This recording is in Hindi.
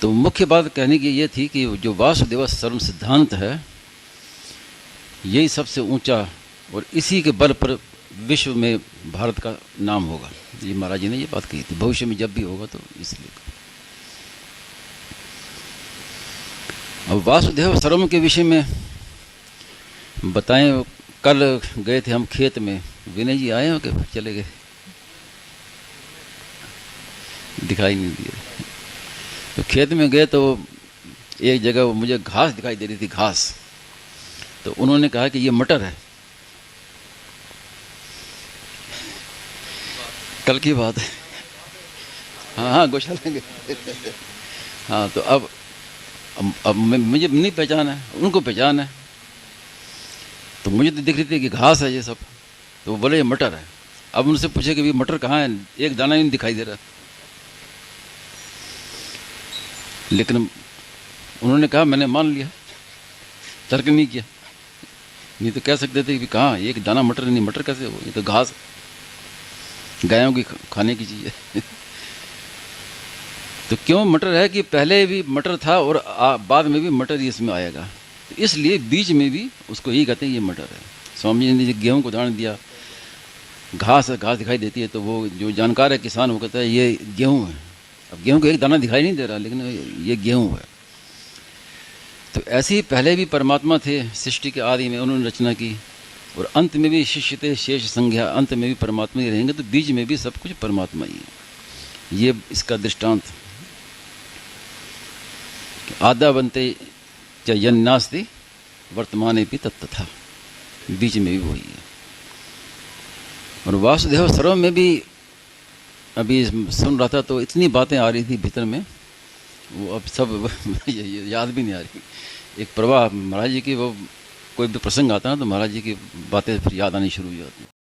तो मुख्य बात कहने की ये थी कि जो वासुदेव सर्वम सिद्धांत है, यही सबसे ऊंचा, और इसी के बल पर विश्व में भारत का नाम होगा। ये महाराज जी ने ये बात कही थी, भविष्य में जब भी होगा तो इसलिए। अब वासुदेव सर्वम के विषय में बताएं। कल गए थे हम खेत में, विनय जी आए हो कि चले गए? दिखाई नहीं दिए। तो खेत में गए तो एक जगह मुझे घास दिखाई दे रही थी, घास। तो उन्होंने कहा कि ये मटर है। कल की बात है। हाँ हाँ, गौशाला में। हाँ, तो अब मुझे नहीं पहचान है, उनको पहचान है। तो मुझे तो दिख रही थी कि घास है ये सब। तो वो बोले ये मटर है। अब उनसे पूछे कि भी मटर कहाँ है, एक दाना नहीं दिखाई दे रहा। लेकिन उन्होंने कहा, मैंने मान लिया, तर्क नहीं किया। नहीं तो कह सकते थे कि कहाँ एक दाना मटर नहीं, मटर कैसे हो, ये तो घास गायों की खाने की चीज़ है। तो क्यों मटर है कि पहले भी मटर था और बाद में भी मटर ही इसमें आएगा, तो इसलिए बीच में भी उसको यही कहते हैं ये मटर है। स्वामी जी ने गेहूं को उदाहरण दिया, घास है, घास दिखाई देती है, तो वो जो जानकार है किसान, वो कहता है ये गेहूं है। अब गेहूं को एक दाना दिखाई नहीं दे रहा, लेकिन ये गेहूं है। तो ऐसे ही पहले भी परमात्मा थे, सृष्टि के आदि में उन्होंने रचना की, और अंत में भी शिष्यते शेष संज्ञा, अंत में भी परमात्मा ही रहेंगे। तो बीच में भी सब कुछ परमात्मा ही है। ये इसका दृष्टांत। आदा बनते च यन्नास्ति वर्तमाने भी तत्तथा, बीच में भी वही है। और वासुदेव सर्वम में भी अभी सुन रहा था तो इतनी बातें आ रही थी भीतर में, वो अब सब याद भी नहीं आ रही। एक प्रवाह महाराज जी की, वो कोई भी प्रसंग आता है ना तो महाराज जी की बातें फिर याद आनी शुरू हो जाती हैं।